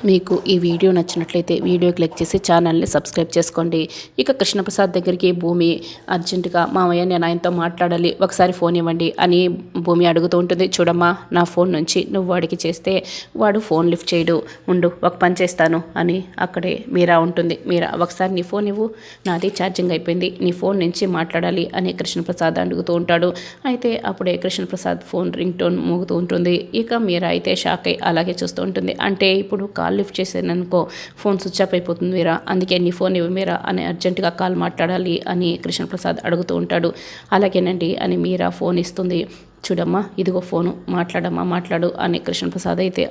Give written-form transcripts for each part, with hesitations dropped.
మీకు ఈ వీడియో నచ్చినట్లయితే వీడియో క్లిక్ చేసి ఛానల్ని సబ్స్క్రైబ్ చేసుకోండి. ఇక కృష్ణప్రసాద్ దగ్గరికి భూమి అర్జెంటుగా మామయ్య నేను ఆయనతో మాట్లాడాలి, ఒకసారి ఫోన్ ఇవ్వండి అని భూమి అడుగుతూ ఉంటుంది. చూడమ్మా, నా ఫోన్ నుంచి నువ్వు వాడికి చేస్తే వాడు ఫోన్ లిఫ్ట్ చేయడు, ఉండు ఒక పని చేస్తాను అని అక్కడే మీరా ఉంటుంది. మీరా, ఒకసారి నీ ఫోన్ ఇవ్వు, నాది ఛార్జింగ్ అయిపోయింది, నీ ఫోన్ నుంచి మాట్లాడాలి అని కృష్ణప్రసాద్ అడుగుతూ ఉంటాడు. అయితే అప్పుడే కృష్ణప్రసాద్ ఫోన్ రింగ్ టోన్ మోగుతూ ఉంటుంది. ఇక మీరా అయితే షాక్ అయి అలాగే చూస్తూ ఉంటుంది. అంటే ఇప్పుడు కాల్ లిఫ్ట్ చేసాననుకో ఫోన్ స్విచ్ ఆఫ్ అయిపోతుంది మీరా, అందుకే నీ ఫోన్ ఇవ్వు మీరా అని అర్జెంటుగా కాల్ మాట్లాడాలి అని కృష్ణప్రసాద్ అడుగుతూ ఉంటాడు. అలాగేనండి అని మీరా ఫోన్ ఇస్తుంది. చూడమ్మా, ఇదిగో ఫోను, మాట్లాడమ్మా మాట్లాడు అని కృష్ణప్రసాద్ అయితే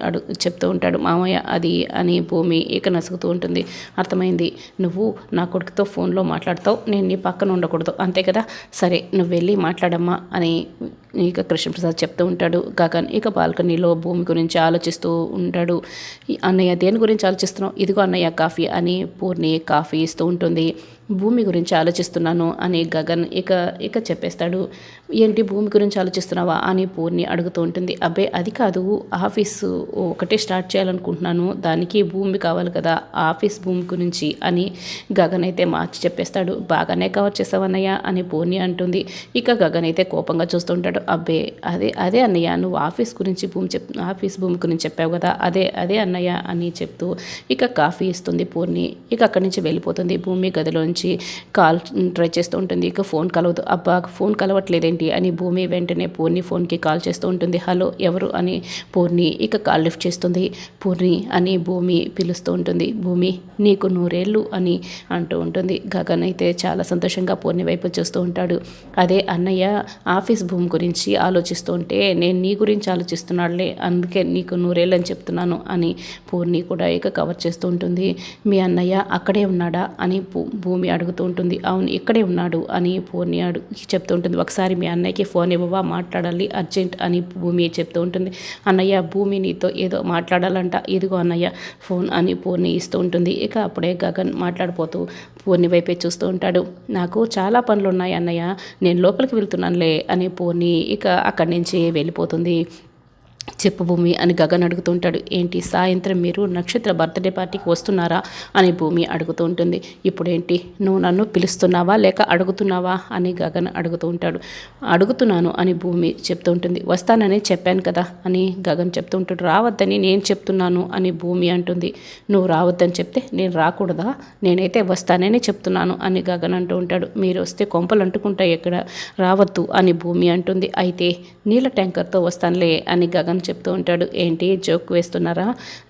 చెప్తూ ఉంటాడు. మామయ్య అది అని భూమి ఇక నసుగుతూ ఉంటుంది. అర్థమైంది, నువ్వు నా కొడుకుతో ఫోన్లో మాట్లాడతావు, నేను నీ పక్కన ఉండకూడదు అంతే కదా, సరే నువ్వు వెళ్ళి మాట్లాడమ్మా అని ఇక కృష్ణప్రసాద్ చెప్తూ ఉంటాడు. గగన్ ఇక బాల్కనీలో భూమి గురించి ఆలోచిస్తూ ఉంటాడు. అన్నయ్య దేని గురించి ఆలోచిస్తున్నావు, ఇదిగో అన్నయ్య కాఫీ అని పూర్ణి కాఫీ ఇస్తూ ఉంటుంది. భూమి గురించి ఆలోచిస్తున్నాను అని గగన్ ఇక చెప్పేస్తాడు. ఏంటి భూమి గురించి ఆలోచిస్తున్నావా అని పూర్ణి అడుగుతూ ఉంటుంది. అబ్బే అది కాదు, ఆఫీసు ఒకటే స్టార్ట్ చేయాలనుకుంటున్నాను, దానికి భూమి కావాలి కదా, ఆఫీస్ భూమి గురించి అని గగన్ అయితే మార్చి చెప్పేస్తాడు. బాగానే కవర్ చేసావన్నయ్య అని పూర్ణి అంటుంది. ఇక గగన్ అయితే కోపంగా చూస్తూ ఉంటాడు. అబ్బే అదే అన్నయ్య, నువ్వు ఆఫీస్ భూమి గురించి చెప్పావు కదా, అదే అన్నయ్య అని చెప్తూ ఇక కాఫీ ఇస్తుంది పూర్ణి. ఇక అక్కడి నుంచి వెళ్ళిపోతుంది. భూమి గదిలోంచి కాల్ ట్రై చేస్తూ ఉంటుంది. ఇక ఫోన్ కలవదు. అబ్బా ఫోన్ కలవట్లేదేంటి అని భూమి వెంటనే పూర్ణి ఫోన్కి కాల్ చేస్తూ ఉంటుంది. హలో ఎవరు అని పూర్ణి ఇక కాల్ లిఫ్ట్ చేస్తుంది. పూర్ణి అని భూమి పిలుస్తూ ఉంటుంది. భూమి నీకు 100 ఏళ్ళు అని అంటూ ఉంటుంది. గగన్ అయితే చాలా సంతోషంగా పూర్ణి వైపు చూస్తూ ఉంటాడు. అదే అన్నయ్య ఆఫీస్ భూమి గురించి ఆలోచిస్తూ ఉంటే నేను నీ గురించి ఆలోచిస్తున్నాడులే, అందుకే నీకు 100 ఏళ్ళు అని చెప్తున్నాను అని పూర్ణి కూడా ఇక కవర్ చేస్తూ ఉంటుంది. మీ అన్నయ్య అక్కడే ఉన్నాడా అని భూమి అడుగుతూ ఉంటుంది. అవును ఇక్కడే ఉన్నాడు అని పూర్ణి చెప్తూ ఉంటుంది. ఒకసారి మీ అన్నయ్యకి ఫోన్ ఇవ్వవా, మాట్లాడాలి అర్జెంట్ అని భూమి చెప్తూ ఉంటుంది. అన్నయ్య భూమి నీతో ఏదో మాట్లాడాలంట, ఇదిగో అన్నయ్య ఫోన్ అని పూర్ణి ఇస్తూ ఉంటుంది. ఇక అప్పుడే గగన్ మాట్లాడిపోతూ పూర్ణి వైపే చూస్తూ ఉంటాడు. నాకు చాలా పనులు ఉన్నాయి అన్నయ్య, నేను లోపలికి వెళ్తున్నానులే అని పూర్ణి ఇక అక్కడి నుంచి వెళ్ళిపోతుంది. చెప్పు భూమి అని గగన్ అడుగుతూ ఉంటాడు. ఏంటి సాయంత్రం మీరు నక్షత్ర బర్త్డే పార్టీకి వస్తున్నారా అని భూమి అడుగుతూ ఉంటుంది. ఇప్పుడేంటి నువ్వు నన్ను పిలుస్తున్నావా లేక అడుగుతున్నావా అని గగన్ అడుగుతూ ఉంటాడు. అడుగుతున్నాను అని భూమి చెప్తూ ఉంటుంది. వస్తానని చెప్పాను కదా అని గగన్ చెప్తూ ఉంటాడు. రావద్దని నేను చెప్తున్నాను అని భూమి అంటుంది. నువ్వు రావద్దని చెప్తే నేను రాకూడదా, నేనైతే వస్తానని చెప్తున్నాను అని గగన్ అంటూ ఉంటాడు. మీరు వస్తే కొంపలు అంటుకుంటాయి, ఎక్కడ రావద్దు అని భూమి అంటుంది. అయితే నీళ్ళ ట్యాంకర్తో వస్తానులే అని గగన్ చెప్తూ ఉంటాడు. ఏంటి జోక్ వేస్తున్నారా,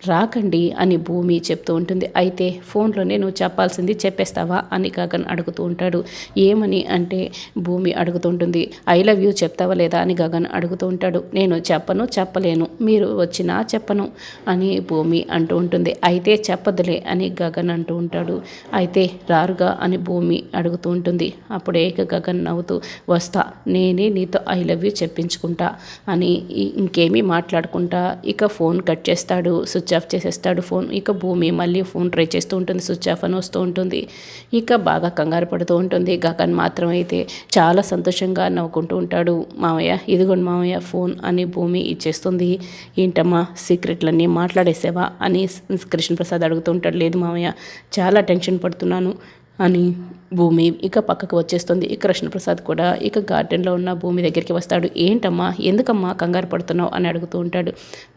రాకండి అని భూమి చెప్తూ ఉంటుంది. అయితే ఫోన్లోనే నువ్వు చెప్పాల్సింది చెప్పేస్తావా అని గగన్ అడుగుతూ ఉంటాడు. ఏమని అంటే భూమి అడుగుతూ ఉంటుంది. ఐ లవ్ యూ చెప్తావా లేదా అని గగన్ అడుగుతూ ఉంటాడు. నేను చెప్పలేను, మీరు వచ్చినా చెప్పను అని భూమి అంటూ ఉంటుంది. అయితే చెప్పదులే అని గగన్ అంటూ ఉంటాడు. అయితే రారుగా అని భూమి అడుగుతూ ఉంటుంది. అప్పుడే గగన్ నవ్వుతూ వస్తా, నేనే నీతో ఐ లవ్ యూ చెప్పించుకుంటా అని ఇంకేమీ మాట్లాడుకుంటా ఇక ఫోన్ కట్ చేస్తాడు, స్విచ్ ఆఫ్ చేసేస్తాడు ఫోన్. ఇక భూమి మళ్ళీ ఫోన్ ట్రై చేస్తూ ఉంటుంది, స్విచ్ ఆఫ్ అని వస్తూ ఉంటుంది. ఇక బాగా కంగారు పడుతూ ఉంటుంది. గగన్ మాత్రం అయితే చాలా సంతోషంగా నవ్వుకుంటూ ఉంటాడు. మామయ్య ఇదిగోండి మామయ్య ఫోన్ అని భూమి ఇచ్చేస్తుంది. ఏంటమ్మా సీక్రెట్లన్నీ మాట్లాడేసావా అని కృష్ణప్రసాద్ అడుగుతూ ఉంటాడు. లేదు మామయ్య, చాలా టెన్షన్ పడుతున్నాను అని భూమి ఇక పక్కకు వచ్చేస్తుంది. ఇక కృష్ణప్రసాద్ కూడా ఇక గార్డెన్లో ఉన్న భూమి దగ్గరికి వస్తాడు. ఏంటమ్మా ఎందుకమ్మా కంగారు పడుతున్నావు అని అడుగుతూ ఉంటాడు.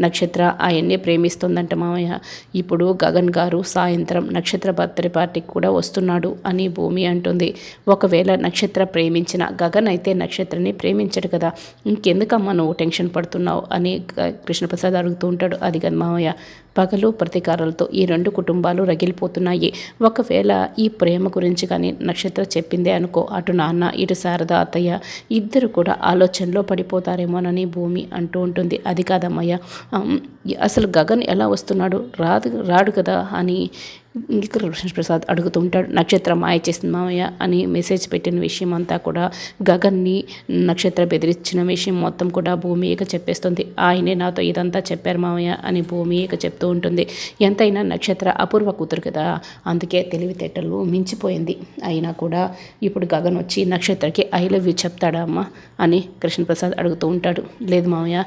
నక్షత్ర ఆయన్నే ప్రేమిస్తుందంట మామయ్య, ఇప్పుడు గగన్ గారు సాయంత్రం నక్షత్ర బర్త్డే పార్టీకి కూడా వస్తున్నాడు అని భూమి అంటుంది. ఒకవేళ నక్షత్ర ప్రేమించిన గగన్ అయితే నక్షత్రని ప్రేమించడు కదా, ఇంకెందుకమ్మా నువ్వు టెన్షన్ పడుతున్నావు అని కృష్ణప్రసాద్ అడుగుతూ ఉంటాడు. అది కదా మామయ్య, పగలు ప్రతీకారాలతో ఈ 2 కుటుంబాలు రగిలిపోతున్నాయి. ఒకవేళ ఈ ప్రేమ గురించి కానీ నక్షత్ర చెప్పిందే అనుకో, అటు నాన్న ఇటు శారద అత్తయ్య ఇద్దరు కూడా ఆలోచనలో పడిపోతారేమోనని భూమి అంటూ ఉంటుంది. అది కాదమ్మయ్య, అసలు గగన్ ఎలా వస్తున్నాడు, రాడు కదా అని ఇక కృష్ణప్రసాద్ అడుగుతూ ఉంటాడు. నక్షత్రం మాయ చేసింది మామయ్య అని మెసేజ్ పెట్టిన విషయం అంతా కూడా గగన్ని నక్షత్ర బెదిరించిన విషయం మొత్తం కూడా భూమి ఇక చెప్పేస్తుంది. ఆయనే నాతో ఇదంతా చెప్పారు మామయ్య అని భూమి ఇక చెప్తూ ఉంటుంది. ఎంతైనా నక్షత్ర అపూర్వ కూతురు కదా, అందుకే తెలివితేటలు మించిపోయింది. అయినా కూడా ఇప్పుడు గగన్ వచ్చి నక్షత్రకి ఐ లవ్ యూ చెప్తాడా అమ్మా అని కృష్ణప్రసాద్ అడుగుతూ ఉంటాడు. లేదు మామయ్య,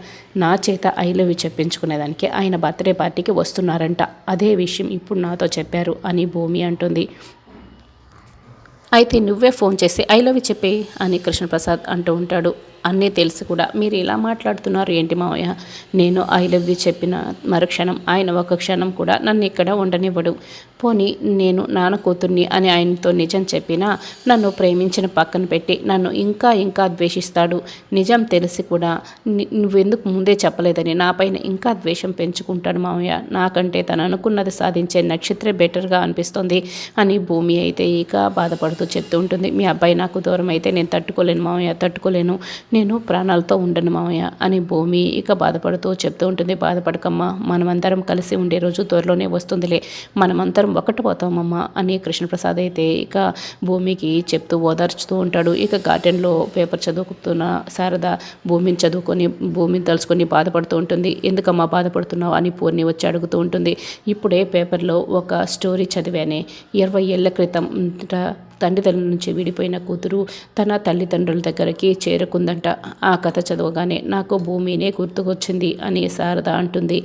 నా చేత ఐ లవ్ యూ చెప్పించుకునేదానికి ఆయన బర్త్డే పార్టీకి వస్తున్నారంట, అదే విషయం ఇప్పుడు నాతో చెప్పారు అని భూమి అంటుంది. అయితే నువ్వే ఫోన్ చేసి ఐ లవ్ యూ చెప్పే అని కృష్ణప్రసాద్ అంటూ ఉంటాడు. అన్నీ తెలిసి కూడా మీరు ఇలా మాట్లాడుతున్నారు ఏంటి మావయ్య? నేను ఐ లవ్ యూ చెప్పిన మరుక్షణం ఆయన ఒక క్షణం కూడా నన్ను ఇక్కడ ఉండనివ్వడు. పోనీ నేను నాన్న కూతుర్ని అని ఆయనతో నిజం చెప్పినా నన్ను ప్రేమించిన పక్కన పెట్టి నన్ను ఇంకా ఇంకా ద్వేషిస్తాడు. నిజం తెలిసి కూడా నువ్వెందుకు ముందే చెప్పలేదని నాపైన ఇంకా ద్వేషం పెంచుకుంటాడు మావయ్య. నాకంటే తను అనుకున్నది సాధించే నక్షత్రే బెటర్గా అనిపిస్తుంది అని భూమి అయితే ఇక బాధపడుతూ చెప్తూ ఉంటుంది. మీ అబ్బాయి నాకు దూరం అయితే నేను తట్టుకోలేను మావయ్య, తట్టుకోలేను, నేను ప్రాణాలతో ఉండను మావయ్య అని భూమి ఇక బాధపడుతూ చెప్తూ ఉంటుంది. బాధపడకమ్మా, మనమందరం కలిసి ఉండే రోజు త్వరలోనే వస్తుందిలే, మనమందరం ఒకటిపోతామమ్మా అని కృష్ణప్రసాద్ అయితే ఇక భూమికి చెప్తూ ఓదార్చుతూ ఉంటాడు. ఇక గార్డెన్లో పేపర్ చదువుతున్న శారద భూమిని తలుచుకొని బాధపడుతూ ఉంటుంది. ఎందుకమ్మా బాధపడుతున్నావు అని పూర్ణి వచ్చి అడుగుతూ ఉంటుంది. ఇప్పుడే పేపర్లో ఒక స్టోరీ చదివానే, 20 ఏళ్ల క్రితం తండ్రిదండ్రుల నుంచి విడిపోయిన కూతురు తన తల్లిదండ్రుల దగ్గరికి చేరుకుందంట. ఆ కథ చదవగానే నాకు భూమినే గుర్తుకొచ్చింది అని శారద అంటుంది.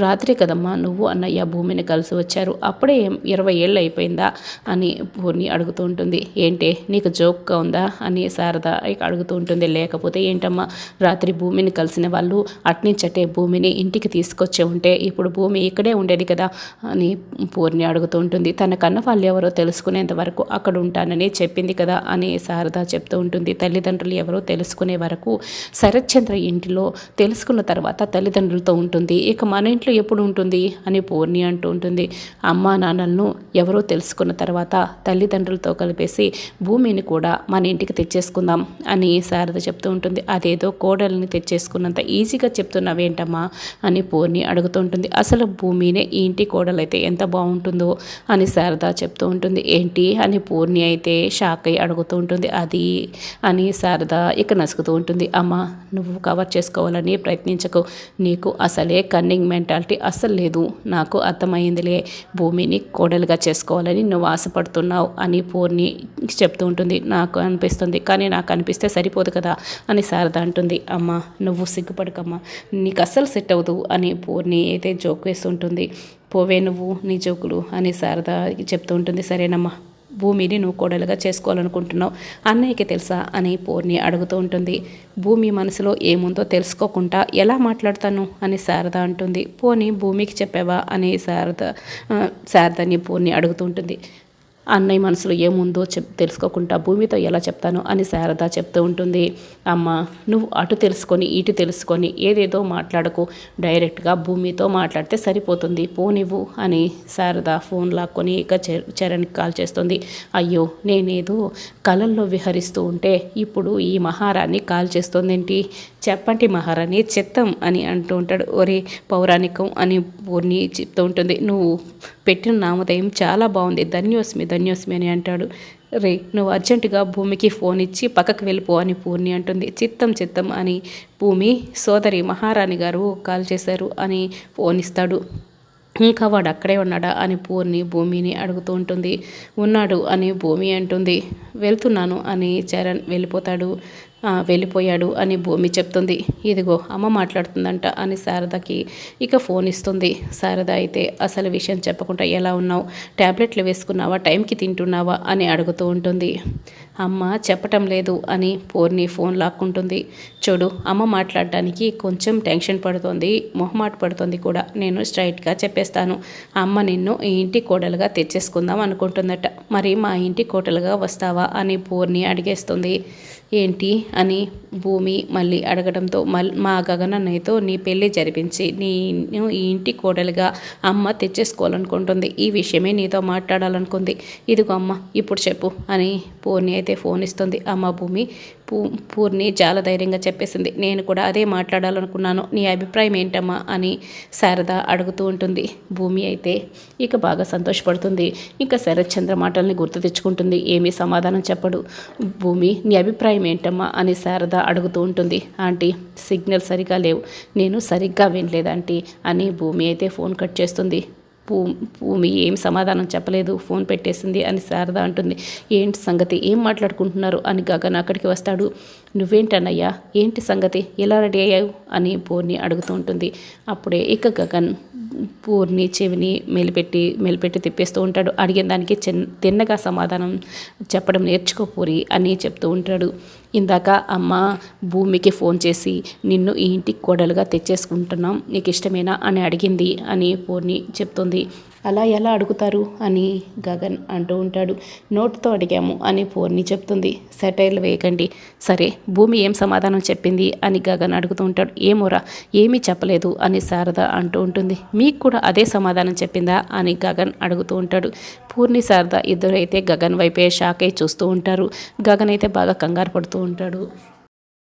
రాత్రి కదమ్మా నువ్వు అన్నయ్య భూమిని కలిసి వచ్చారు, అప్పుడే 20 ఏళ్ళు అయిపోయిందా అని పూర్ణి అడుగుతూ ఉంటుంది. ఏంటే నీకు జోక్గా ఉందా అని శారద అడుగుతూ ఉంటుంది. లేకపోతే ఏంటమ్మా, రాత్రి భూమిని కలిసిన వాళ్ళు అట్నుంచటే భూమిని ఇంటికి తీసుకొచ్చే ఉంటే ఇప్పుడు భూమి ఇక్కడే ఉండేది కదా అని పూర్ణి అడుగుతూ ఉంటుంది. తన కన్న వాళ్ళు ఎవరో తెలుసుకునేంత వరకు అక్కడ ఉంటానని చెప్పింది కదా అని శారద చెప్తూ ఉంటుంది. తల్లిదండ్రులు ఎవరో తెలుసుకునే వరకు శరత్చంద్ర ఇంటిలో, తెలుసుకున్న తర్వాత తల్లిదండ్రులతో ఉంటుంది, ఇక మన ఇంట్లో ఎప్పుడు ఉంటుంది అని పూర్ణి అంటూ ఉంటుంది. అమ్మా నాన్నలను ఎవరో తెలుసుకున్న తర్వాత తల్లిదండ్రులతో కలిపేసి భూమిని కూడా మన ఇంటికి తెచ్చేసుకుందాం అని శారద చెప్తూ ఉంటుంది. అదేదో కోడల్ని తెచ్చేసుకున్నంత ఈజీగా చెప్తున్నావేంటమ్మా అని పూర్ణి అడుగుతూ ఉంటుంది. అసలు భూమినే ఈ ఇంటి కోడలైతే ఎంత బాగుంటుందో అని శారద చెప్తూ ఉంటుంది. ఏంటి అని పూర్ణి అయితే షాక్ అయ్యి అడుగుతూ ఉంటుంది. అది అని శారద ఇక నసుకుతూ ఉంటుంది. అమ్మ, నువ్వు కవర్ చేసుకోవాలని ప్రయత్నించకు, నీకు అసలే కన్నింగ్ మెంటాలిటీ అస్సలు లేదు, నాకు అర్థమైందిలే, భూమిని కోడలుగా చేసుకోవాలని నువ్వు ఆశపడుతున్నావు అని పూర్ణి చెప్తూ ఉంటుంది. నాకు అనిపిస్తుంది, కానీ నాకు అనిపిస్తే సరిపోదు కదా అని శారద అంటుంది. అమ్మ నువ్వు సిగ్గుపడకమ్మా, నీకు అస్సలు సెట్ అవ్వదు అని పూర్ణి అయితే జోక్ వేస్తుంటుంది. పోవే నువ్వు నీ జోకులు అని శారద చెప్తూ ఉంటుంది. సరేనమ్మా, భూమిని నువ్వు కోడలుగా చేసుకోవాలనుకుంటున్నావు, అన్నయ్యకి తెలుసా అని పూర్ణి అడుగుతూ ఉంటుంది. భూమి మనసులో ఏముందో తెలుసుకోకుండా ఎలా మాట్లాడతాను అని శారద అంటుంది. పోనీ భూమికి చెప్పావా అని శారదని పూర్ణి అడుగుతూ ఉంటుంది. అన్నయ్య మనసులో ఏముందో తెలుసుకోకుండా భూమితో ఎలా చెప్తాను అని శారద చెప్తూ ఉంటుంది. అమ్మ, నువ్వు అటు తెలుసుకొని ఇటు తెలుసుకొని ఏదేదో మాట్లాడకు, డైరెక్ట్గా భూమితో మాట్లాడితే సరిపోతుంది, పోనివ్వు అని శారద ఫోన్ లాక్కొని ఇక చరణ్కి కాల్ చేస్తుంది. అయ్యో, నేనేదో కళల్లో విహరిస్తూ ఉంటే ఇప్పుడు ఈ మహారాణి కాల్ చేస్తుందేంటి? చెప్పండి మహారాణి, చిత్తం అని అంటూ ఉంటాడు. ఒరే పౌరాణికం అని పూర్ణి చెప్తూ ఉంటుంది. నువ్వు పెట్టిన నామధేయం చాలా బాగుంది, ధన్యోస్మి అని అంటాడు. రే, నువ్వు అర్జెంటుగా భూమికి ఫోన్ ఇచ్చి పక్కకు వెళ్ళిపో అని పూర్ణి అంటుంది. చిత్తం అని భూమి సోదరి మహారాణి గారు కాల్ చేశారు అని ఫోన్ ఇస్తాడు. ఇంకా వాడు అక్కడే ఉన్నాడా అని పూర్ణి భూమిని అడుగుతూ ఉంటుంది. ఉన్నాడు అని భూమి అంటుంది. వెళ్తున్నాను అని చరణ్ వెళ్ళిపోయాడు అని భూమి చెప్తుంది. ఇదిగో అమ్మ మాట్లాడుతుందంట అని శారదకి ఇక ఫోన్ ఇస్తుంది. శారద అయితే అసలు విషయం చెప్పకుండా ఎలా ఉన్నావు, ట్యాబ్లెట్లు వేసుకున్నావా, టైంకి తింటున్నావా అని అడుగుతూ ఉంటుంది. అమ్మ చెప్పటం లేదు అని పూర్ణి ఫోన్ లాక్కుంటుంది. చూడు, అమ్మ మాట్లాడడానికి కొంచెం టెన్షన్ పడుతోంది, మొహమాట పడుతుంది కూడా, నేను స్ట్రైట్గా చెప్పేస్తాను. అమ్మ నిన్ను ఈ ఇంటి కోడలుగా తెచ్చేసుకుందాం అనుకుంటుందట, మరి మా ఇంటి కోడలుగా వస్తావా అని పూర్ణి అడిగేస్తుంది. ఏంటి అని భూమి మళ్ళీ అడగడంతో మా గగనన్నయ్యతో నీ పెళ్ళి జరిపించి నేను ఈ ఇంటి కోడలుగా అమ్మ తెచ్చేసుకోవాలనుకుంటుంది. ఈ విషయమే నీతో మాట్లాడాలనుకుంది. ఇదిగో అమ్మ ఇప్పుడు చెప్పు అని పూర్ణి అయితే అయితే ఫోన్ ఇస్తుంది. అమ్మ భూమి, పూర్ణి చాలా ధైర్యంగా చెప్పేసింది. నేను కూడా అదే మాట్లాడాలనుకున్నాను, నీ అభిప్రాయం ఏంటమ్మా అని శారద అడుగుతూ ఉంటుంది. భూమి అయితే ఇక బాగా సంతోషపడుతుంది. ఇంకా శరత్ చంద్ర మాటల్ని గుర్తు తెచ్చుకుంటుంది. ఏమీ సమాధానం చెప్పడు. భూమి, నీ అభిప్రాయం ఏంటమ్మా అని శారద అడుగుతూ ఉంటుంది. ఆంటీ, సిగ్నల్ సరిగా లేవు, నేను సరిగ్గా వినలేదు ఆంటీ అని భూమి అయితే ఫోన్ కట్ చేస్తుంది. భూమి ఏం సమాధానం చెప్పలేదు, ఫోన్ పెట్టేసింది అని శారద అంటుంది. ఏంటి సంగతి, ఏం మాట్లాడుకుంటున్నారు అని గగన్ అక్కడికి వస్తాడు. నువ్వేంటన్నయ్యా, ఏంటి సంగతి, ఎలా రెడీ అయ్యావు అని పూర్ణి అడుగుతూ ఉంటుంది. అప్పుడే ఇక గగన్ పూర్ణి చెవిని మెలిపెట్టి తిప్పేస్తూ ఉంటాడు. అడిగిన దానికి తిన్నగా సమాధానం చెప్పడం నేర్చుకో పూరి అని చెప్తూ ఉంటాడు. ఇందాక అమ్మ భూమికి ఫోన్ చేసి నిన్ను ఈ ఇంటికి కోడలుగా తెచ్చేసుకుంటున్నాం, నీకు ఇష్టమేనా అని అడిగింది అని పూర్ణి చెప్తుంది. అలా ఎలా అడుగుతారు అని గగన్ అంటూ ఉంటాడు. నోటుతో అడిగాము అని పూర్ణి చెప్తుంది. సెటైర్లు వేయకండి. సరే, భూమి ఏం సమాధానం చెప్పింది అని గగన్ అడుగుతూ ఉంటాడు. ఏమోరా, ఏమీ చెప్పలేదు అని శారద అంటూ ఉంటుంది. మీకు కూడా అదే సమాధానం చెప్పిందా అని గగన్ అడుగుతూ ఉంటాడు. పూర్ణి శారద ఇద్దరు అయితే గగన్ వైపే షాక్ అయి చూస్తూ ఉంటారు. గగన్ అయితే బాగా కంగారు పడుతూ ఉంటాడు.